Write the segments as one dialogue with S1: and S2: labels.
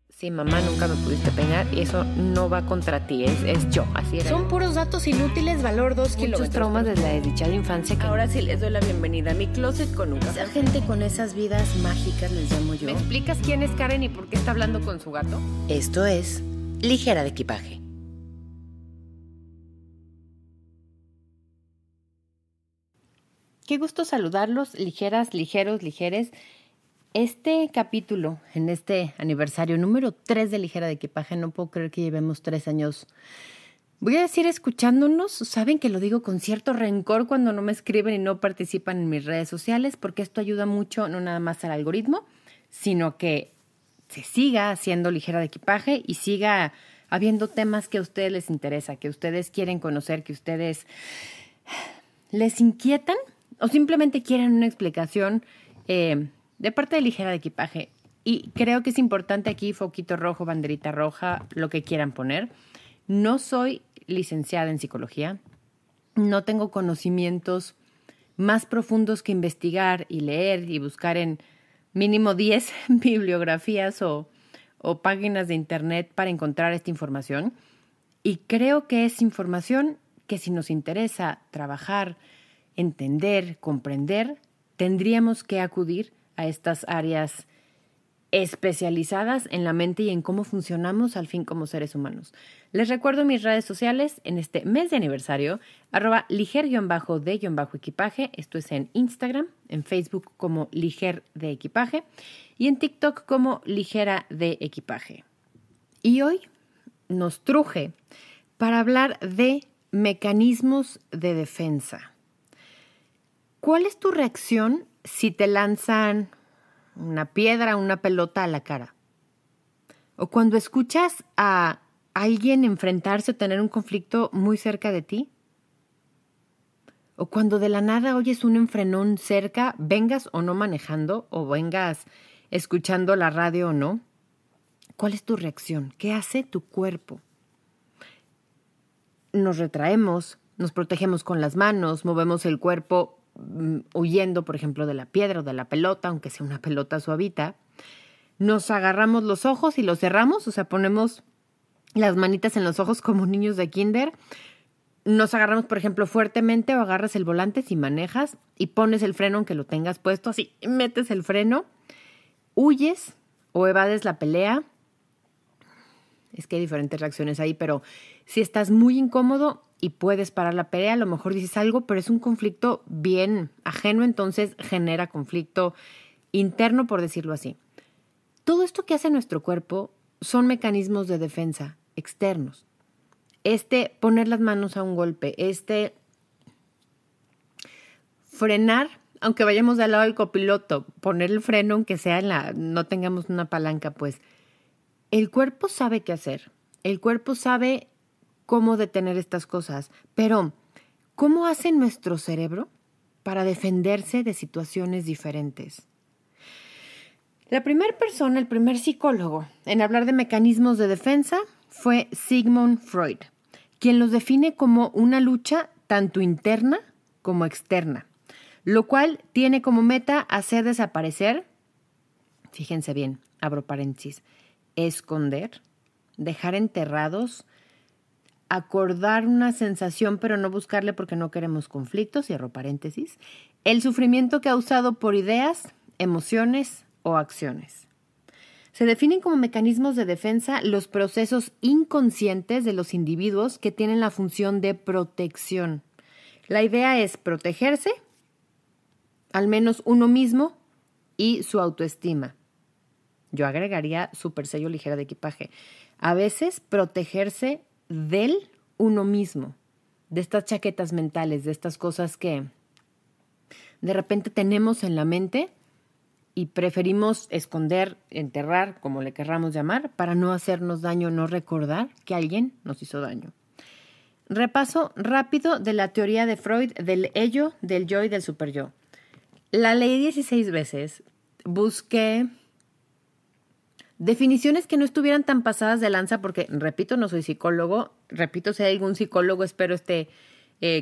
S1: Sí, mamá, nunca me pudiste peinar y eso no va contra ti, es yo, así era.
S2: Son puros datos inútiles, valor 2 kilómetros.
S1: Muchos traumas desde la desdichada infancia que...
S3: Ahora sí les doy la bienvenida a mi closet con un café.
S2: Esa gente con esas vidas mágicas les llamo yo.
S1: ¿Me explicas quién es Karen y por qué está hablando con su gato?
S2: Esto es Ligera de Equipaje.
S1: Qué gusto saludarlos, ligeras, ligeros, ligeres. Este capítulo, en este aniversario número 3 de Ligera de Equipaje, no puedo creer que llevemos 3 años. Voy a decir escuchándonos, saben que lo digo con cierto rencor cuando no me escriben y no participan en mis redes sociales, porque esto ayuda mucho, no nada más al algoritmo, sino que se siga haciendo Ligera de Equipaje y siga habiendo temas que a ustedes les interesa, que ustedes quieren conocer, que ustedes les inquietan o simplemente quieren una explicación de parte de Ligera de Equipaje. Y creo que es importante aquí, foquito rojo, banderita roja, lo que quieran poner. No soy licenciada en psicología, no tengo conocimientos más profundos que investigar y leer y buscar en mínimo 10 bibliografías o páginas de internet para encontrar esta información. Y creo que es información que si nos interesa trabajar, entender, comprender, tendríamos que acudir a estas áreas especializadas en la mente y en cómo funcionamos al fin como seres humanos. Les recuerdo mis redes sociales en este mes de aniversario, @liger_de_equipaje, esto es en Instagram, en Facebook como Liger de Equipaje y en TikTok como Ligera de Equipaje. Y hoy nos truje para hablar de mecanismos de defensa. ¿Cuál es tu reacción si te lanzan una piedra, una pelota a la cara? O cuando escuchas a alguien enfrentarse o tener un conflicto muy cerca de ti. O cuando de la nada oyes un enfrenón cerca, vengas o no manejando, o vengas escuchando la radio o no. ¿Cuál es tu reacción? ¿Qué hace tu cuerpo? Nos retraemos, nos protegemos con las manos, movemos el cuerpo huyendo, por ejemplo, de la piedra o de la pelota, aunque sea una pelota suavita. Nos agarramos los ojos y los cerramos, o sea, ponemos las manitas en los ojos como niños de kinder. Nos agarramos, por ejemplo, fuertemente o agarras el volante si manejas y pones el freno aunque lo tengas puesto, así metes el freno, huyes o evades la pelea. Es que hay diferentes reacciones ahí, pero si estás muy incómodo y puedes parar la pelea, a lo mejor dices algo, pero es un conflicto bien ajeno, entonces genera conflicto interno, por decirlo así. Todo esto que hace nuestro cuerpo son mecanismos de defensa externos. Poner las manos a un golpe, frenar, aunque vayamos al lado del copiloto, poner el freno, aunque sea no tengamos una palanca, pues el cuerpo sabe qué hacer. El cuerpo sabe cómo detener estas cosas, pero ¿cómo hace nuestro cerebro para defenderse de situaciones diferentes? La primera persona, el primer psicólogo en hablar de mecanismos de defensa fue Sigmund Freud, quien los define como una lucha tanto interna como externa, lo cual tiene como meta hacer desaparecer, fíjense bien, abro paréntesis, esconder, dejar enterrados, acordar una sensación pero no buscarle porque no queremos conflictos, cierro paréntesis, el sufrimiento causado por ideas, emociones o acciones. Se definen como mecanismos de defensa los procesos inconscientes de los individuos que tienen la función de protección. La idea es protegerse, al menos uno mismo y su autoestima. Yo agregaría super sello Ligera de Equipaje. A veces protegerse del uno mismo, de estas chaquetas mentales, de estas cosas que de repente tenemos en la mente y preferimos esconder, enterrar, como le querramos llamar, para no hacernos daño, no recordar que alguien nos hizo daño. Repaso rápido de la teoría de Freud del ello, del yo y del superyo. La leí 16 veces, busqué definiciones que no estuvieran tan pasadas de lanza porque, repito, no soy psicólogo. Repito, si hay algún psicólogo, espero este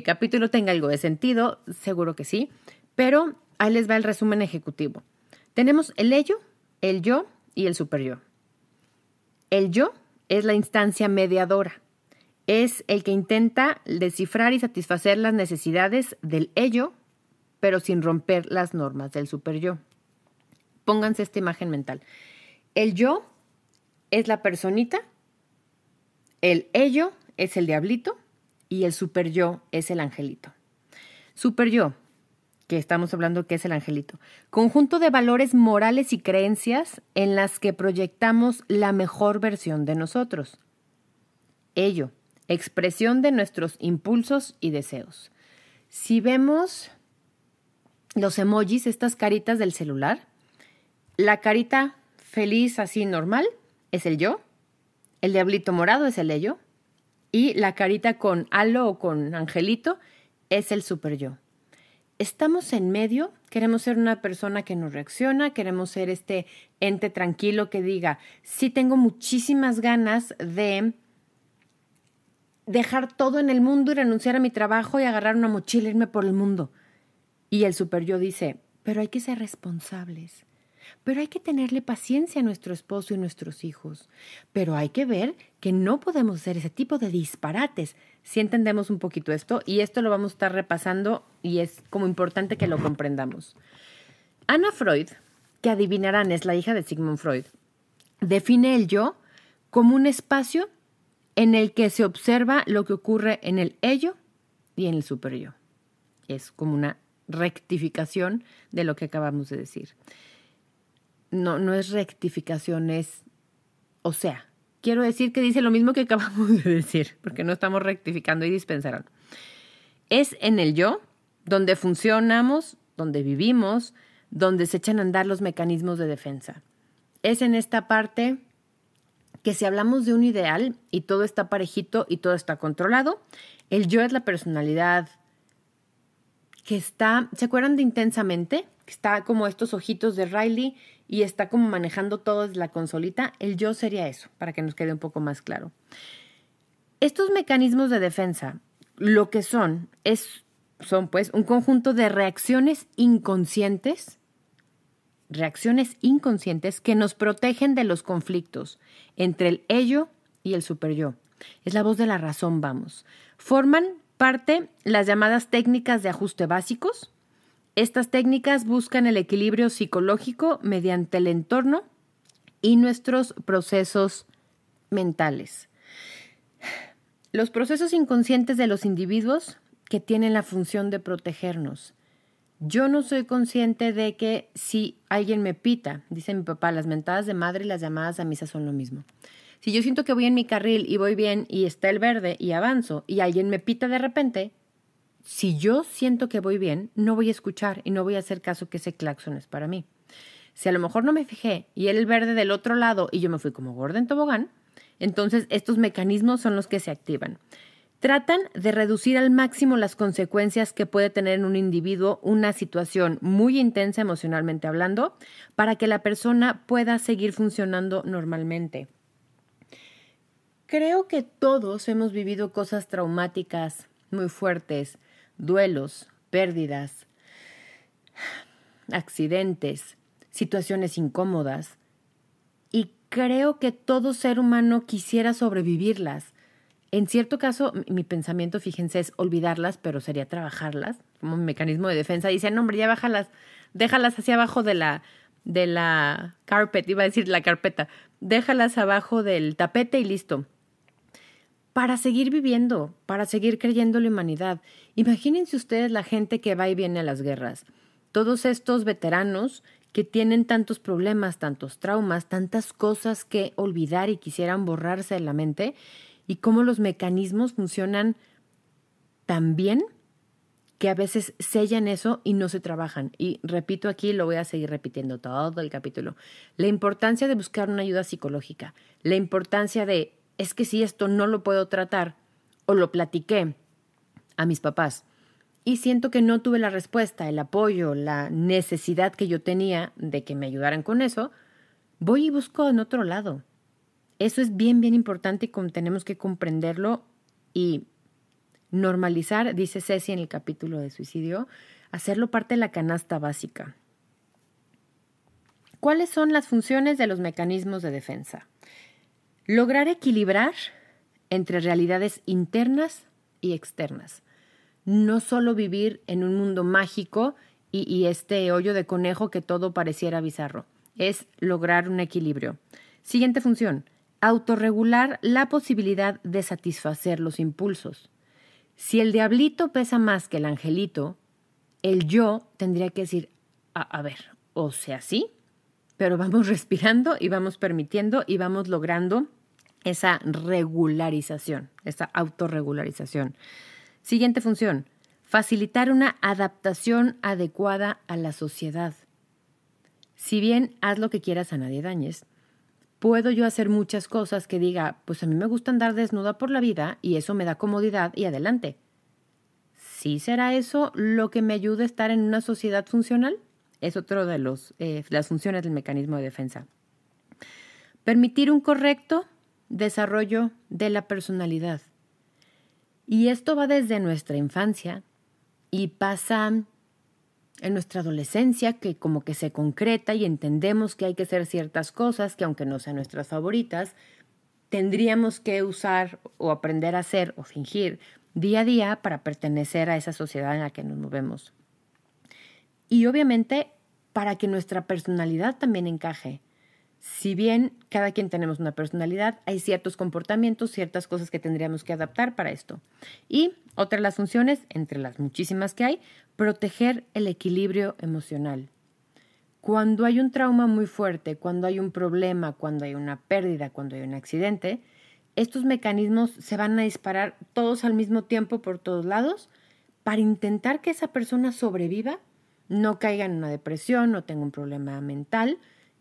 S1: capítulo tenga algo de sentido. Seguro que sí. Pero ahí les va el resumen ejecutivo. Tenemos el ello, el yo y el superyo. El yo es la instancia mediadora. Es el que intenta descifrar y satisfacer las necesidades del ello, pero sin romper las normas del superyo. Pónganse esta imagen mental. El yo es la personita, el ello es el diablito y el superyo es el angelito. Superyo, que estamos hablando que es el angelito, conjunto de valores morales y creencias en las que proyectamos la mejor versión de nosotros. Ello, expresión de nuestros impulsos y deseos. Si vemos los emojis, estas caritas del celular, la carita feliz así normal es el yo, el diablito morado es el ello y la carita con halo o con angelito es el superyo. Estamos en medio, queremos ser una persona que nos reacciona, queremos ser este ente tranquilo que diga, sí tengo muchísimas ganas de dejar todo en el mundo y renunciar a mi trabajo y agarrar una mochila e irme por el mundo. Y el superyo dice, pero hay que ser responsables, pero hay que tenerle paciencia a nuestro esposo y nuestros hijos, pero hay que ver que no podemos hacer ese tipo de disparates. Si entendemos un poquito esto, y esto lo vamos a estar repasando y es como importante que lo comprendamos. Anna Freud, que adivinarán es la hija de Sigmund Freud, define el yo como un espacio en el que se observa lo que ocurre en el ello y en el superyo. Es como una rectificación de lo que acabamos de decir. No es rectificación, quiero decir que dice lo mismo que acabamos de decir, porque no estamos rectificando y dispensarán. Es en el yo donde funcionamos, donde vivimos, donde se echan a andar los mecanismos de defensa. Es en esta parte que si hablamos de un ideal y todo está parejito y todo está controlado, el yo es la personalidad que está, ¿se acuerdan de Intensamente? Que está como estos ojitos de Riley y está como manejando todo desde la consolita. El yo sería eso, para que nos quede un poco más claro. Estos mecanismos de defensa, lo que son pues un conjunto de reacciones inconscientes que nos protegen de los conflictos entre el ello y el superyo. Es la voz de la razón, vamos. Forman parte las llamadas técnicas de ajuste básicos. Estas técnicas buscan el equilibrio psicológico mediante el entorno y nuestros procesos mentales. Los procesos inconscientes de los individuos que tienen la función de protegernos. Yo no soy consciente de que si alguien me pita, dice mi papá, las mentadas de madre y las llamadas a misa son lo mismo. Si yo siento que voy en mi carril y voy bien y está el verde y avanzo y alguien me pita de repente, si yo siento que voy bien, no voy a escuchar y no voy a hacer caso que ese claxon es para mí. Si a lo mejor no me fijé y era el verde del otro lado y yo me fui como gorda en tobogán, entonces estos mecanismos son los que se activan. Tratan de reducir al máximo las consecuencias que puede tener en un individuo una situación muy intensa emocionalmente hablando para que la persona pueda seguir funcionando normalmente. Creo que todos hemos vivido cosas traumáticas muy fuertes, duelos, pérdidas, accidentes, situaciones incómodas. Y creo que todo ser humano quisiera sobrevivirlas. En cierto caso, mi pensamiento, fíjense, es olvidarlas, pero sería trabajarlas como un mecanismo de defensa. Dicen, no, hombre, ya bájalas, déjalas hacia abajo de la carpet, iba a decir la carpeta, déjalas abajo del tapete y listo. Para seguir viviendo, para seguir creyendo en la humanidad. Imagínense ustedes la gente que va y viene a las guerras. Todos estos veteranos que tienen tantos problemas, tantos traumas, tantas cosas que olvidar y quisieran borrarse de la mente, y cómo los mecanismos funcionan tan bien que a veces sellan eso y no se trabajan. Y repito aquí, lo voy a seguir repitiendo todo el capítulo. La importancia de buscar una ayuda psicológica, la importancia de, es que si esto no lo puedo tratar o lo platiqué a mis papás y siento que no tuve la respuesta, el apoyo, la necesidad que yo tenía de que me ayudaran con eso, voy y busco en otro lado. Eso es bien, bien importante y tenemos que comprenderlo y normalizar, dice Ceci en el capítulo de suicidio, hacerlo parte de la canasta básica. ¿Cuáles son las funciones de los mecanismos de defensa? Lograr equilibrar entre realidades internas y externas. No solo vivir en un mundo mágico y este hoyo de conejo que todo pareciera bizarro. Es lograr un equilibrio. Siguiente función. Autorregular la posibilidad de satisfacer los impulsos. Si el diablito pesa más que el angelito, el yo tendría que decir, a ver, o sea, sí, pero vamos respirando y vamos permitiendo y vamos logrando esa regularización, esa autorregularización. Siguiente función, facilitar una adaptación adecuada a la sociedad. Si bien haz lo que quieras, a nadie dañes, puedo yo hacer muchas cosas que diga, pues a mí me gusta andar desnuda por la vida y eso me da comodidad y adelante. ¿Sí será eso lo que me ayuda a estar en una sociedad funcional? Es otro de las funciones del mecanismo de defensa. Permitir un correcto desarrollo de la personalidad. Y esto va desde nuestra infancia y pasa en nuestra adolescencia, que como que se concreta y entendemos que hay que hacer ciertas cosas que aunque no sean nuestras favoritas, tendríamos que usar o aprender a hacer o fingir día a día para pertenecer a esa sociedad en la que nos movemos. Y obviamente para que nuestra personalidad también encaje. Si bien cada quien tenemos una personalidad, hay ciertos comportamientos, ciertas cosas que tendríamos que adaptar para esto. Y otra de las funciones, entre las muchísimas que hay, proteger el equilibrio emocional. Cuando hay un trauma muy fuerte, cuando hay un problema, cuando hay una pérdida, cuando hay un accidente, estos mecanismos se van a disparar todos al mismo tiempo por todos lados para intentar que esa persona sobreviva, no caiga en una depresión, no tenga un problema mental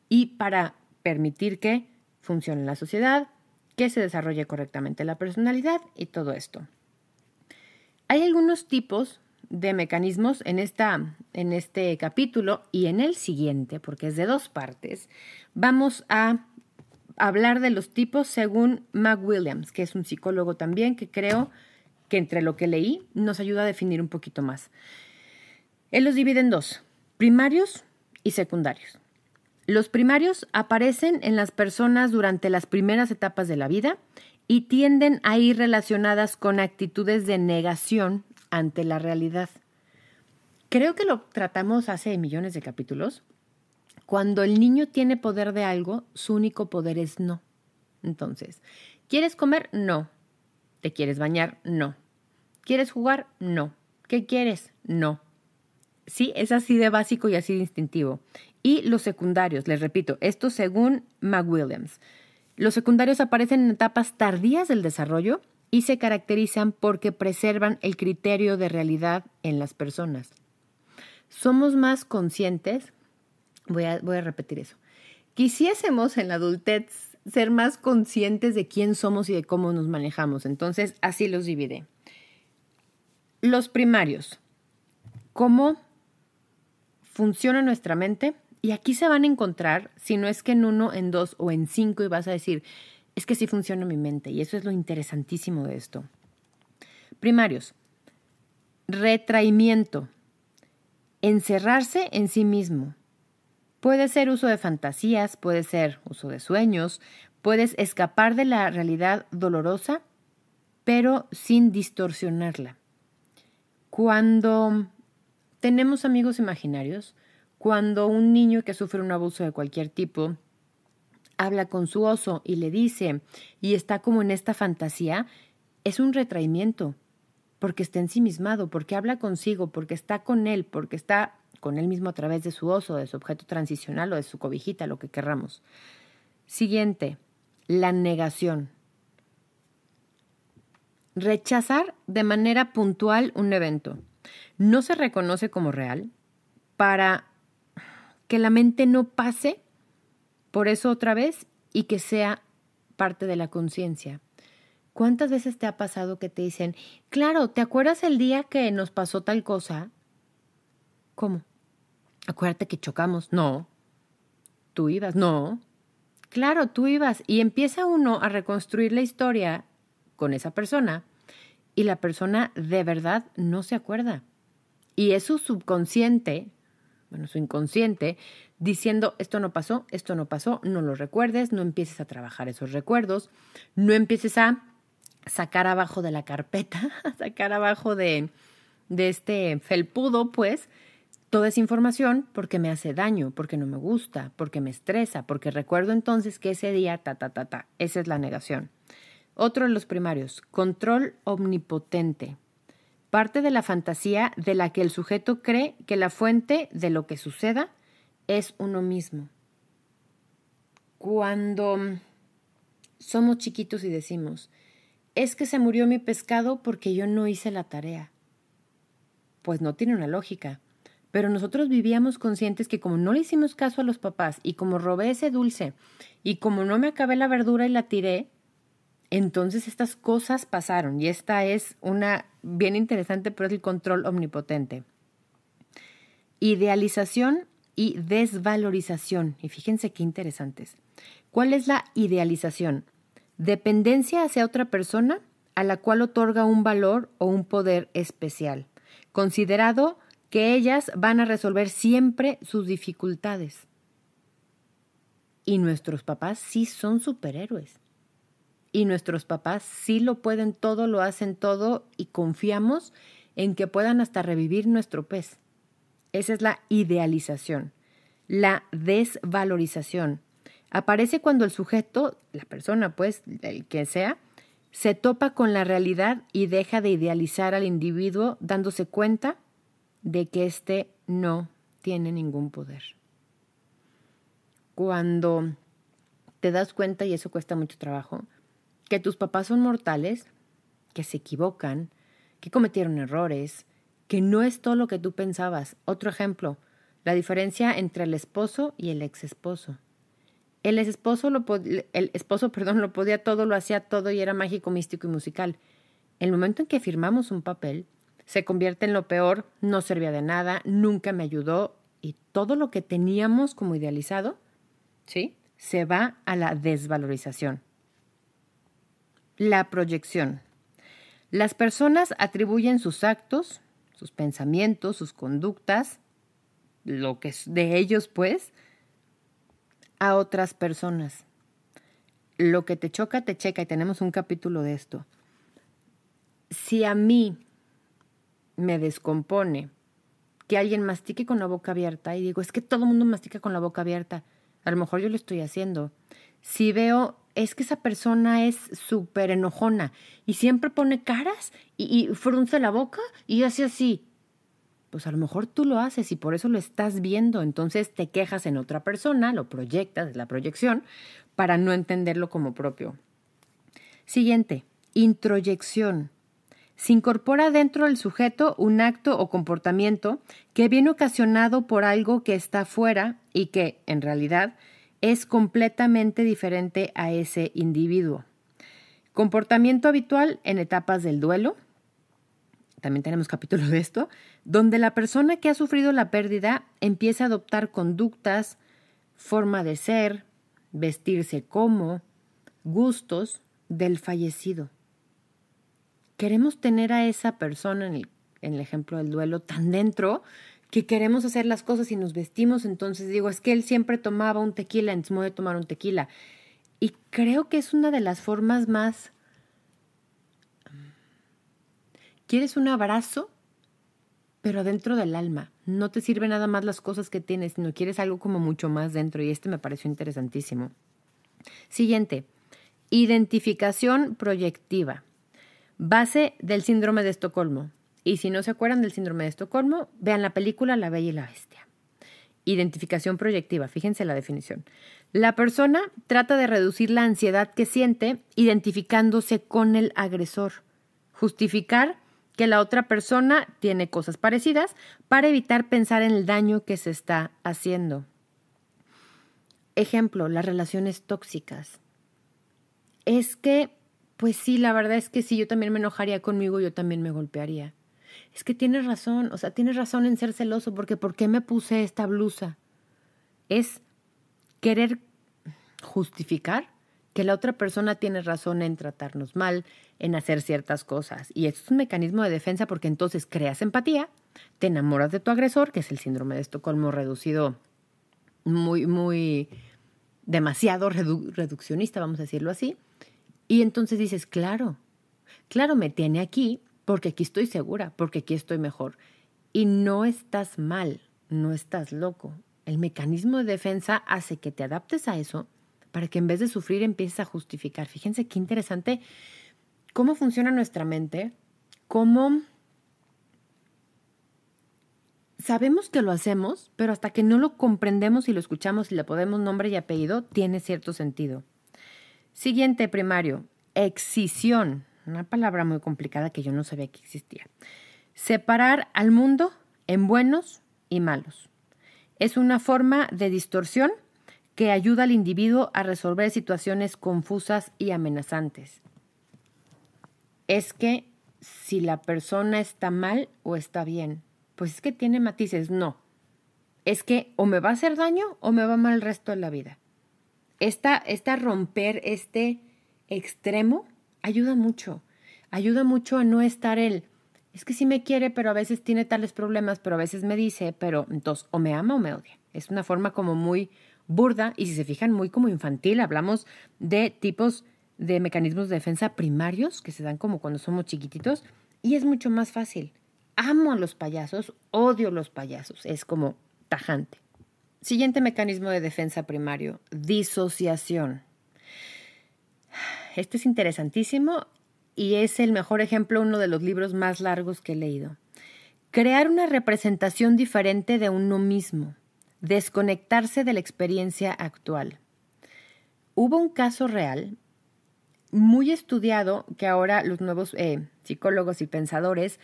S1: y para permitir que funcione la sociedad, que se desarrolle correctamente la personalidad y todo esto. Hay algunos tipos de mecanismos en este capítulo y en el siguiente, porque es de 2 partes. Vamos a hablar de los tipos según McWilliams, que es un psicólogo también, que creo que entre lo que leí nos ayuda a definir un poquito más. Él los divide en 2, primarios y secundarios. Los primarios aparecen en las personas durante las primeras etapas de la vida y tienden a ir relacionadas con actitudes de negación ante la realidad. Creo que lo tratamos hace millones de capítulos. Cuando el niño tiene poder de algo, su único poder es no. Entonces, ¿quieres comer? No. ¿Te quieres bañar? No. ¿Quieres jugar? No. ¿Qué quieres? No. Sí, es así de básico y así de instintivo. Y los secundarios, les repito, esto según McWilliams. Los secundarios aparecen en etapas tardías del desarrollo y se caracterizan porque preservan el criterio de realidad en las personas. Somos más conscientes, voy a repetir eso, quisiésemos en la adultez ser más conscientes de quién somos y de cómo nos manejamos. Entonces, así los divide. Los primarios, ¿cómo funciona nuestra mente? Y aquí se van a encontrar, si no es que en 1, en 2 o en 5, y vas a decir, es que sí funciona mi mente. Y eso es lo interesantísimo de esto. Primarios, retraimiento, encerrarse en sí mismo. Puede ser uso de fantasías, puede ser uso de sueños, puedes escapar de la realidad dolorosa, pero sin distorsionarla. Cuando tenemos amigos imaginarios, cuando un niño que sufre un abuso de cualquier tipo habla con su oso y le dice y está como en esta fantasía, es un retraimiento, porque está ensimismado, porque habla consigo, porque está con él mismo a través de su oso, de su objeto transicional o de su cobijita, lo que querramos. Siguiente, la negación. Rechazar de manera puntual un evento. No se reconoce como real para que la mente no pase por eso otra vez y que sea parte de la conciencia. ¿Cuántas veces te ha pasado que te dicen, claro, ¿te acuerdas el día que nos pasó tal cosa? ¿Cómo? Acuérdate que chocamos. No. ¿Tú ibas? No. Claro, tú ibas. Y empieza uno a reconstruir la historia con esa persona y la persona de verdad no se acuerda. Y es su subconsciente, su inconsciente, diciendo esto no pasó, no lo recuerdes, no empieces a trabajar esos recuerdos, no empieces a sacar abajo de la carpeta, a sacar abajo de este felpudo, pues, toda esa información porque me hace daño, porque no me gusta, porque me estresa, porque recuerdo entonces que ese día, esa es la negación. Otro de los primarios, control omnipotente. Parte de la fantasía de la que el sujeto cree que la fuente de lo que suceda es uno mismo. Cuando somos chiquitos y decimos, es que se murió mi pescado porque yo no hice la tarea. Pues no tiene una lógica. Pero nosotros vivíamos conscientes que como no le hicimos caso a los papás y como robé ese dulce y como no me acabé la verdura y la tiré, entonces estas cosas pasaron. Y esta es una bien interesante, pero es el control omnipotente. Idealización y desvalorización. Y fíjense qué interesantes. ¿Cuál es la idealización? Dependencia hacia otra persona a la cual otorga un valor o un poder especial, considerado que ellas van a resolver siempre sus dificultades. Y nuestros papás sí son superhéroes. Y nuestros papás sí lo pueden todo, lo hacen todo y confiamos en que puedan hasta revivir nuestro pez. Esa es la idealización. La desvalorización aparece cuando el sujeto, la persona pues, el que sea, se topa con la realidad y deja de idealizar al individuo dándose cuenta de que éste no tiene ningún poder. Cuando te das cuenta, y eso cuesta mucho trabajo, que tus papás son mortales, que se equivocan, que cometieron errores, que no es todo lo que tú pensabas. Otro ejemplo, la diferencia entre el esposo y el exesposo. El esposo lo podía todo, lo hacía todo y era mágico, místico y musical. El momento en que firmamos un papel, se convierte en lo peor, no servía de nada, nunca me ayudó y todo lo que teníamos como idealizado, ¿sí?, se va a la desvalorización. La proyección. Las personas atribuyen sus actos, sus pensamientos, sus conductas, lo que es de ellos, pues, a otras personas. Lo que te choca, te checa, y tenemos un capítulo de esto. Si a mí me descompone que alguien mastique con la boca abierta y digo, es que todo el mundo mastica con la boca abierta, a lo mejor yo lo estoy haciendo. Si veo, es que esa persona es súper enojona y siempre pone caras y frunce la boca y hace así, pues a lo mejor tú lo haces y por eso lo estás viendo, entonces te quejas en otra persona, lo proyectas, es la proyección, para no entenderlo como propio. Siguiente, introyección. Se incorpora dentro del sujeto un acto o comportamiento que viene ocasionado por algo que está fuera y que, en realidad, es completamente diferente a ese individuo. Comportamiento habitual en etapas del duelo. También tenemos capítulo de esto, donde la persona que ha sufrido la pérdida empieza a adoptar conductas, forma de ser, vestirse como, gustos del fallecido. Queremos tener a esa persona, en el ejemplo del duelo, tan dentro que queremos hacer las cosas y nos vestimos. Entonces digo, es que él siempre tomaba un tequila, entonces me voy a tomar un tequila. Y creo que es una de las formas más... Quieres un abrazo, pero dentro del alma. No te sirve nada más las cosas que tienes, sino quieres algo como mucho más dentro. Y me pareció interesantísimo. Siguiente, identificación proyectiva. Base del síndrome de Estocolmo. Y si no se acuerdan del síndrome de Estocolmo, vean la película La Bella y la Bestia. Identificación proyectiva, fíjense la definición. La persona trata de reducir la ansiedad que siente identificándose con el agresor. Justificar que la otra persona tiene cosas parecidas para evitar pensar en el daño que se está haciendo. Ejemplo, las relaciones tóxicas. Es que, pues sí, la verdad es que si yo también me enojaría conmigo, yo también me golpearía. Es que tienes razón, tienes razón en ser celoso porque ¿por qué me puse esta blusa? Es querer justificar que la otra persona tiene razón en tratarnos mal, en hacer ciertas cosas. Y esto es un mecanismo de defensa porque entonces creas empatía, te enamoras de tu agresor, que es el síndrome de Estocolmo reducido, muy demasiado reduccionista, vamos a decirlo así. Y entonces dices, claro, me tiene aquí porque aquí estoy segura, porque aquí estoy mejor. Y no estás mal, no estás loco. El mecanismo de defensa hace que te adaptes a eso para que en vez de sufrir empieces a justificar. Fíjense qué interesante cómo funciona nuestra mente, cómo sabemos que lo hacemos, pero hasta que no lo comprendemos y lo escuchamos y le ponemos nombre y apellido, tiene cierto sentido. Siguiente primario, excisión. Una palabra muy complicada que yo no sabía que existía. Separar al mundo en buenos y malos. Es una forma de distorsión que ayuda al individuo a resolver situaciones confusas y amenazantes. Es que si la persona está mal o está bien, pues es que tiene matices. No, es que o me va a hacer daño o me va mal el resto de la vida. Esta romper este extremo ayuda mucho a no estar es que sí me quiere, pero a veces tiene tales problemas, pero a veces me dice, pero entonces o me ama o me odia. Es una forma como muy burda y si se fijan muy como infantil. Hablamos de tipos de mecanismos de defensa primarios que se dan como cuando somos chiquititos y es mucho más fácil. Amo a los payasos, odio los payasos. Es como tajante. Siguiente mecanismo de defensa primario, disociación. Este es interesantísimo y es el mejor ejemplo, uno de los libros más largos que he leído. Crear una representación diferente de uno mismo, desconectarse de la experiencia actual. Hubo un caso real, muy estudiado, que ahora los nuevos psicólogos y pensadores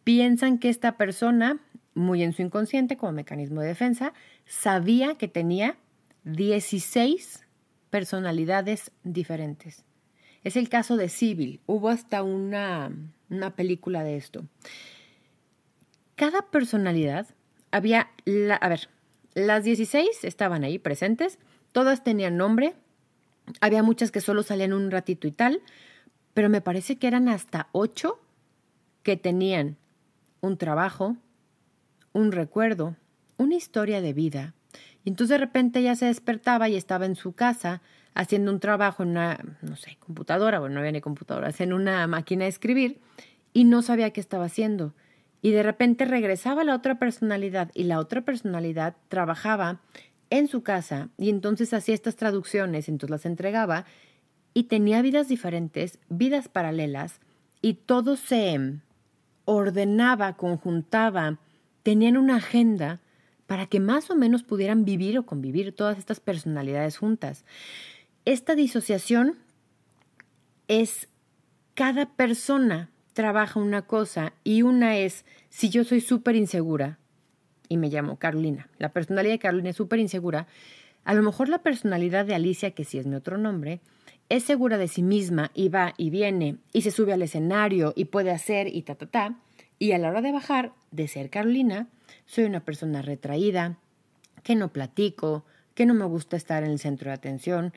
S1: piensan que esta persona, muy en su inconsciente como mecanismo de defensa, sabía que tenía 16 personalidades diferentes. Es el caso de Sybil. Hubo hasta una película de esto. Cada personalidad las 16 estaban ahí presentes, todas tenían nombre, había muchas que solo salían un ratito y tal, pero me parece que eran hasta 8 que tenían un trabajo, un recuerdo, una historia de vida. Y entonces de repente ella se despertaba y estaba en su casa haciendo un trabajo en una, computadora, no había ni computadora, en una máquina de escribir y no sabía qué estaba haciendo. Y de repente regresaba la otra personalidad y la otra personalidad trabajaba en su casa y entonces hacía estas traducciones, entonces las entregaba y tenía vidas diferentes, vidas paralelas y todo se ordenaba, conjuntaba, tenían una agenda para que más o menos pudieran vivir o convivir todas estas personalidades juntas. Esta disociación es cada persona trabaja una cosa y una es, si yo soy súper insegura y me llamo Carolina, la personalidad de Carolina es súper insegura, a lo mejor la personalidad de Alicia, que sí es mi otro nombre, es segura de sí misma y va y viene y se sube al escenario y puede hacer y y a la hora de bajar, de ser Carolina, soy una persona retraída, que no platico, que no me gusta estar en el centro de atención.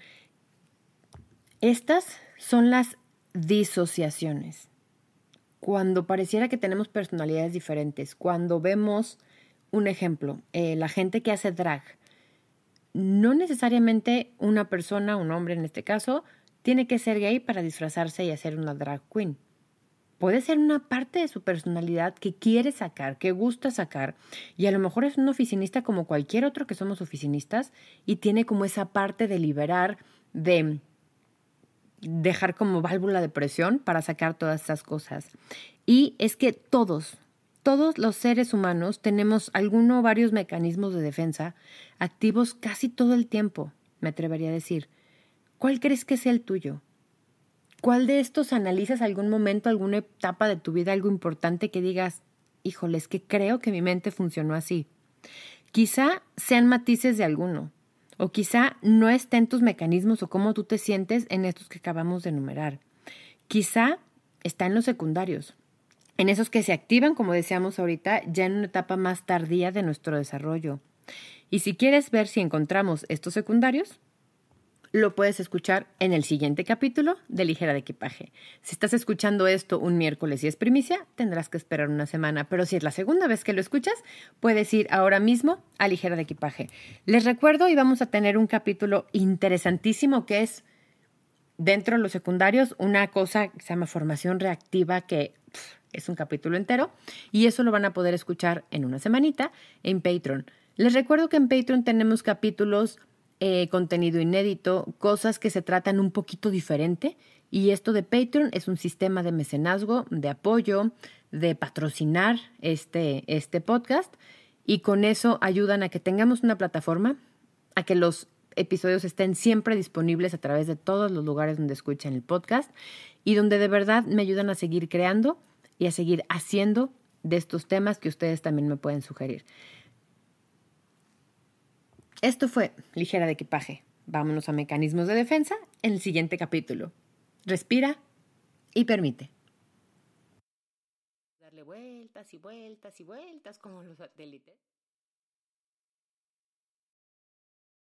S1: Estas son las disociaciones. Cuando pareciera que tenemos personalidades diferentes, cuando vemos un ejemplo, la gente que hace drag, no necesariamente una persona, un hombre en este caso, tiene que ser gay para disfrazarse y hacer una drag queen. Puede ser una parte de su personalidad que quiere sacar, que gusta sacar, y a lo mejor es un oficinista como cualquier otro que somos oficinistas y tiene como esa parte de liberar, de dejar como válvula de presión para sacar todas esas cosas. Y es que todos los seres humanos tenemos alguno o varios mecanismos de defensa activos casi todo el tiempo, me atrevería a decir. ¿Cuál crees que sea el tuyo? ¿Cuál de estos analizas algún momento, alguna etapa de tu vida, algo importante que digas, híjole, es que creo que mi mente funcionó así? Quizá sean matices de alguno, o quizá no estén tus mecanismos o cómo tú te sientes en estos que acabamos de enumerar. Quizá está en los secundarios, en esos que se activan, como decíamos ahorita, ya en una etapa más tardía de nuestro desarrollo. Y si quieres ver si encontramos estos secundarios, lo puedes escuchar en el siguiente capítulo de Ligera de Equipaje. Si estás escuchando esto un miércoles y es primicia, tendrás que esperar una semana. Pero si es la segunda vez que lo escuchas, puedes ir ahora mismo a Ligera de Equipaje. Les recuerdo, hoy vamos a tener un capítulo interesantísimo que es, dentro de los secundarios, una cosa que se llama formación reactiva, que es un capítulo entero. Y eso lo van a poder escuchar en una semanita en Patreon. Les recuerdo que en Patreon tenemos capítulos, contenido inédito, cosas que se tratan un poquito diferente. Y esto de Patreon es un sistema de mecenazgo, de apoyo, de patrocinar este podcast. Y con eso ayudan a que tengamos una plataforma, a que los episodios estén siempre disponibles a través de todos los lugares donde escuchan el podcast y donde de verdad me ayudan a seguir creando y a seguir haciendo de estos temas que ustedes también me pueden sugerir. Esto fue Ligera de Equipaje. Vámonos a mecanismos de defensa en el siguiente capítulo. Respira y permite.
S3: Darle vueltas y vueltas y vueltas como los satélites.